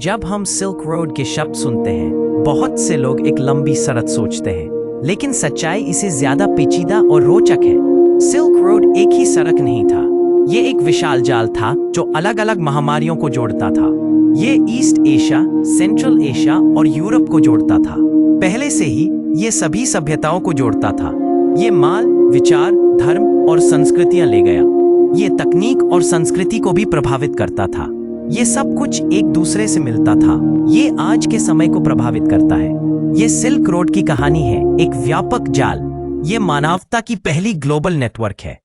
जब हम silk road के शब्द सुनते हैं, बहुत से लोग एक लंबी सड़क सोचते हैं, लेकिन सच्चाई इसे ज्यादा पेचीदा और रोचक है। सिल्क रोड एक ही सड़क नहीं था, ये एक विशाल जाल था जो अलग अलग महामारियों को जोड़ता था। ये ईस्ट एशिया, सेंट्रल एशिया और यूरोप को जोड़ता था। पहले से ही ये सभी सभ्यताओं को जोड़ता था। ये माल, विचार, धर्म और संस्कृतियां ले गया। ये तकनीक और संस्कृति को भी प्रभावित करता था। ये सब कुछ एक दूसरे से मिलता था। ये आज के समय को प्रभावित करता है। ये सिल्क रोड की कहानी है, एक व्यापक जाल। ये मानवता की पहली ग्लोबल नेटवर्क है।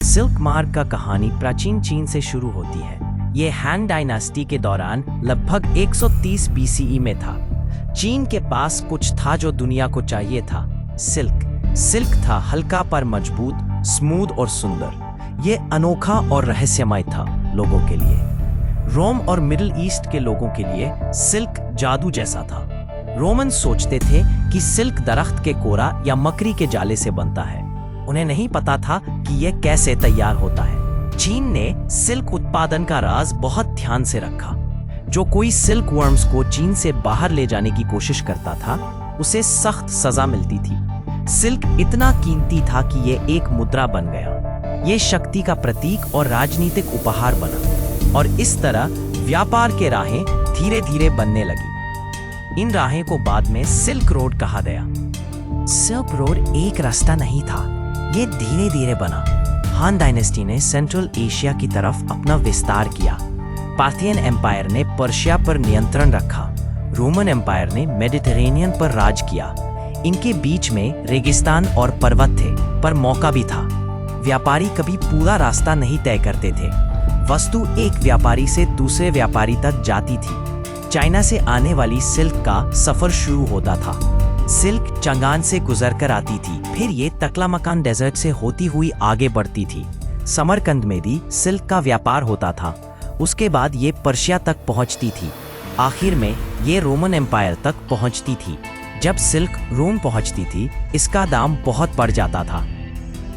सिल्क मार्ग का कहानी प्राचीन चीन से शुरू होती है। ये हान डायनास्टी के दौरान लगभग 130 बीसीई में था। चीन के पास कुछ था जो दुनिया को चाहिए था, सिल्क था, हल्का पर मजबूत, स्मूथ और सुंदर। ये अनोखा और रहस्यमय था लोगों के लिए। रोम और मिडिल ईस्ट के लोगों के लिए सिल्क जादू जैसा था। रोमन सोचते थे कि सिल्क दरख्त के कोरा या मकड़ी के जाले से बनता है। उन्हें नहीं पता था कि यह कैसे तैयार होता है। चीन ने सिल्क उत्पादन का राज बहुत ध्यान से रखा। जो कोई सिल्क वर्म्स को चीन से बाहर ले जाने की कोशिश करता था, उसे सख्त सजा मिलती थी। सिल्क इतना कीमती था कि यह एक मुद्रा बन गया। ये शक्ति का प्रतीक और राजनीतिक उपहार बना, और इस तरह व्यापार के राहें धीरे धीरे बनने लगी। इन राहें को बाद में सिल्क रोड कहा गया। सिल्क रोड एक रास्ता नहीं था, ये धीरे धीरे बना। हान डायनेस्टी ने सेंट्रल एशिया की तरफ अपना विस्तार किया। पार्थियन एम्पायर ने पर्शिया पर नियंत्रण रखा। रोमन एम्पायर ने मेडिटेरेनियन पर राज किया। इनके बीच में रेगिस्तान और पर्वत थे, पर मौका भी था। व्यापारी कभी पूरा रास्ता नहीं तय करते थे। वस्तु एक व्यापारी से दूसरे व्यापारी तक जाती थी। चाइना से आने वाली सिल्क का सफर शुरू होता था। सिल्क चंगान से गुजरकर आती थी, फिर ये तकलामकान डेजर्ट से होती हुई आगे बढ़ती थी। समरकंद में भी सिल्क का व्यापार होता था। उसके बाद ये पर्शिया तक पहुंचती थी। आखिर में ये रोमन एम्पायर तक पहुंचती थी। जब सिल्क रोम पहुंचती थी, इसका दाम बहुत बढ़ जाता था।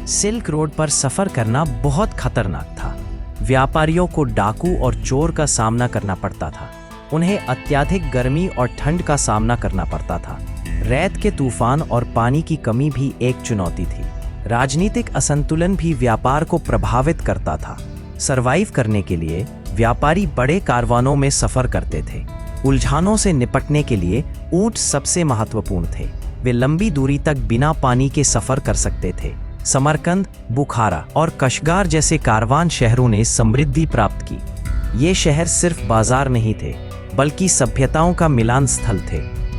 सिल्क रोड पर सफर करना बहुत खतरनाक था। व्यापारियों को डाकू और चोर का सामना करना पड़ता था। उन्हें अत्यधिक गर्मी और ठंड का सामना करना पड़ता था। रेत के तूफान और पानी की कमी भी एक चुनौती थी। राजनीतिक असंतुलन भी व्यापार को प्रभावित करता था। सरवाइव करने के लिए व्यापारी बड़े कारवानों में सफर करते थे। उलझानों से निपटने के लिए ऊंट सबसे महत्वपूर्ण थे। वे लंबी दूरी तक बिना पानी के सफर कर सकते थे। समरकंद, बुखारा और कशगार जैसे कारवान शहरों ने समृद्धि प्राप्त की। ये शहर सिर्फ बाजार नहीं थे, बल्कि सभ्यताओं का मिलान स्थल थे।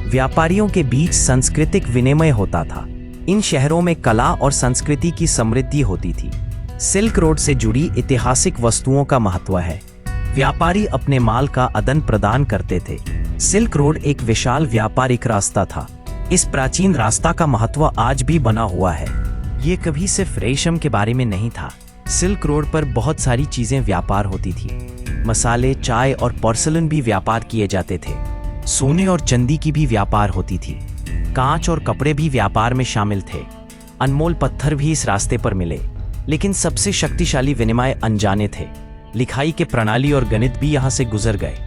व्यापारियों के बीच सांस्कृतिक विनिमय होता था। इन शहरों में कला और संस्कृति की समृद्धि होती थी। सिल्क रोड से जुड़ी ऐतिहासिक वस्तुओं का महत्व है। व्यापारी अपने माल का आदान प्रदान करते थे। सिल्क रोड एक विशाल व्यापारिक रास्ता था। इस प्राचीन रास्ता का महत्व आज भी बना हुआ है। ये कभी सिर्फ रेशम के बारे में नहीं था। सिल्क रोड पर बहुत सारी चीजें व्यापार होती थी। मसाले, चाय और पोर्सिलेन भी व्यापार किए जाते थे। सोने और चांदी की भी व्यापार होती थी। कांच और कपड़े भी व्यापार में शामिल थे। अनमोल पत्थर भी इस रास्ते पर मिले। लेकिन सबसे शक्तिशाली विनिमय अनजाने थे। लिखाई के प्रणाली और गणित भी यहाँ से गुजर गए।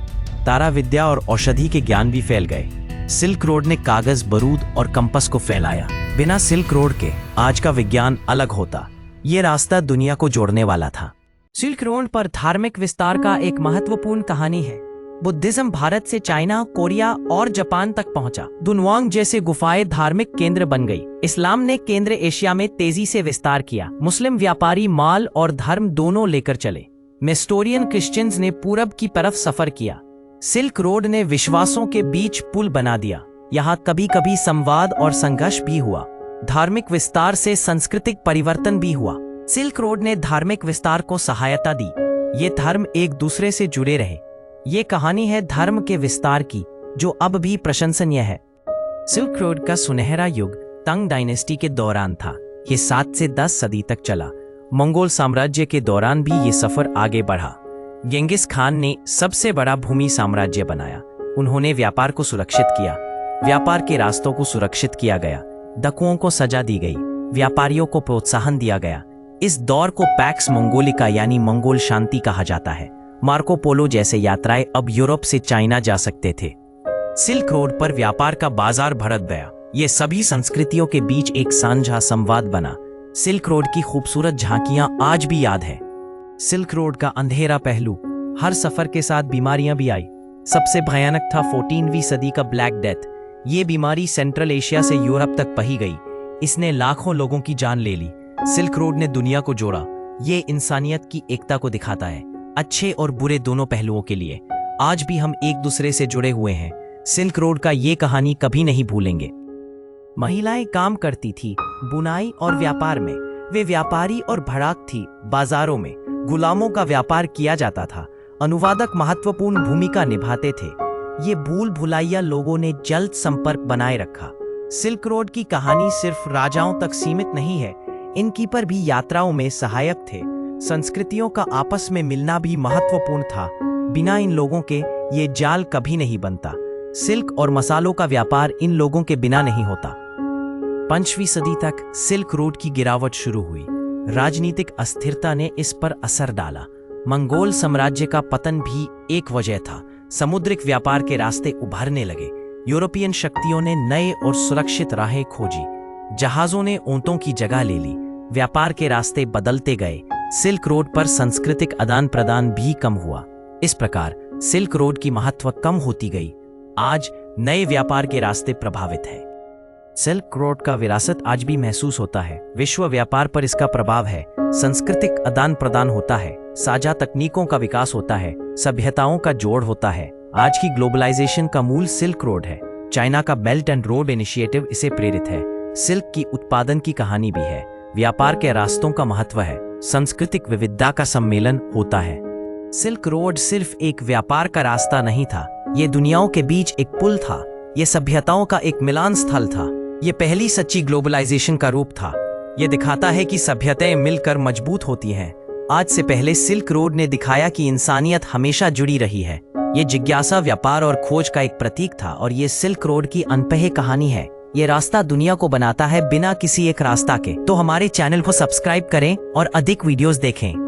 तारा विद्या और औषधि के ज्ञान भी फैल गए। सिल्क रोड ने कागज, बारूद और कंपास को फैलाया। बिना सिल्क रोड के आज का विज्ञान अलग होता। ये रास्ता दुनिया को जोड़ने वाला था। सिल्क रोड पर धार्मिक विस्तार का एक महत्वपूर्ण कहानी है। बुद्धिज्म भारत से चाइना, कोरिया और जापान तक पहुंचा। दुनवांग जैसे गुफाएं धार्मिक केंद्र बन गई। इस्लाम ने केंद्र एशिया में तेजी से विस्तार किया। मुस्लिम व्यापारी माल और धर्म दोनों लेकर चले। नेस्टोरियन क्रिश्चियंस ने पूरब की तरफ सफर किया। सिल्क रोड ने विश्वासों के बीच पुल बना दिया। यहाँ कभी कभी संवाद और संघर्ष भी हुआ। धार्मिक विस्तार से सांस्कृतिक परिवर्तन भी हुआ। सिल्क रोड ने धार्मिक विस्तार को सहायता दी। ये धर्म एक दूसरे से जुड़े रहे। ये कहानी है धर्म के विस्तार की, जो अब भी प्रशंसनीय है। सिल्क रोड का सुनहरा युग तंग डायनेस्टी के दौरान था। ये 7 से 10 सदी तक चला। मंगोल साम्राज्य के दौरान भी ये सफर आगे बढ़ा। गेंगिस खान ने सबसे बड़ा भूमि साम्राज्य बनाया। उन्होंने व्यापार को सुरक्षित किया। व्यापार के रास्तों को सुरक्षित किया गया। डकुओं को सजा दी गई। व्यापारियों को प्रोत्साहन दिया गया। इस दौर को पैक्स मंगोलिका यानी मंगोल शांति कहा जाता है। मार्को पोलो जैसे यात्राएं अब यूरोप से चाइना जा सकते थे। सिल्क रोड पर व्यापार का बाजार भरत गया। ये सभी संस्कृतियों के बीच एक साझा संवाद बना। सिल्क रोड की खूबसूरत झांकियां आज भी याद है। सिल्क रोड का अंधेरा पहलू, हर सफर के साथ बीमारियां भी आई। सबसे भयानक था 14वीं सदी का ब्लैक डेथ। ये बीमारी सेंट्रल एशिया से यूरोप तक बही गई। इसने लाखों लोगों की जान ले ली। सिल्क रोड ने दुनिया को जोड़ा। ये इंसानियत की एकता को दिखाता है, अच्छे और बुरे दोनों पहलुओं के लिए। आज भी हम एक दूसरे से जुड़े हुए हैं। सिल्क रोड का ये कहानी कभी नहीं भूलेंगे। महिलाएं काम करती थी बुनाई और व्यापार में। वे व्यापारी और भड़ाक थी। बाजारों में गुलामों का व्यापार किया जाता था। अनुवादक महत्वपूर्ण भूमिका निभाते थे। ये भूल भुलाइया लोगों ने जल्द संपर्क बनाए रखा। सिल्क रोड की कहानी सिर्फ राजाओं तक सीमित नहीं है, इनकी पर भी यात्राओं में सहायक थे। संस्कृतियों का आपस में मिलना भी महत्वपूर्ण था। बिना इन लोगों के ये जाल कभी नहीं बनता। सिल्क और मसालों का व्यापार इन लोगों के बिना नहीं होता। 5वीं सदी तक सिल्क रोड की गिरावट शुरू हुई। राजनीतिक अस्थिरता ने इस पर असर डाला। मंगोल साम्राज्य का पतन भी एक वजह था। समुद्रिक व्यापार के रास्ते उभरने लगे। यूरोपियन शक्तियों ने नए और सुरक्षित राहें खोजी। जहाजों ने ऊंटों की जगह ले ली। व्यापार के रास्ते बदलते गए। सिल्क रोड पर सांस्कृतिक आदान प्रदान भी कम हुआ। इस प्रकार सिल्क रोड की महत्व कम होती गई। आज नए व्यापार के रास्ते प्रभावित हैं। सिल्क रोड का विरासत आज भी महसूस होता है। विश्व व्यापार पर इसका प्रभाव है। सांस्कृतिक आदान प्रदान होता है, साझा तकनीकों का विकास होता है, सभ्यताओं का जोड़ होता है। आज की ग्लोबलाइजेशन का मूल सिल्क रोड है। चाइना का बेल्ट एंड रोड इनिशिएटिव इसे प्रेरित है। सिल्क की उत्पादन की कहानी भी है। व्यापार के रास्तों का महत्व है। सांस्कृतिक विविधता का सम्मेलन होता है। सिल्क रोड सिर्फ एक व्यापार का रास्ता नहीं था, ये दुनियाओं के बीच एक पुल था। ये सभ्यताओं का एक मिलान स्थल था। ये पहली सच्ची ग्लोबलाइजेशन का रूप था। ये दिखाता है कि सभ्यताएं मिलकर मजबूत होती हैं। आज से पहले सिल्क रोड ने दिखाया कि इंसानियत हमेशा जुड़ी रही है। ये जिज्ञासा, व्यापार और खोज का एक प्रतीक था और ये सिल्क रोड की अनपढ़ी कहानी है। ये रास्ता दुनिया को बनाता है बिना किसी एक रास्ता के। तो हमारे चैनल को सब्सक्राइब करें और अधिक वीडियोस देखें।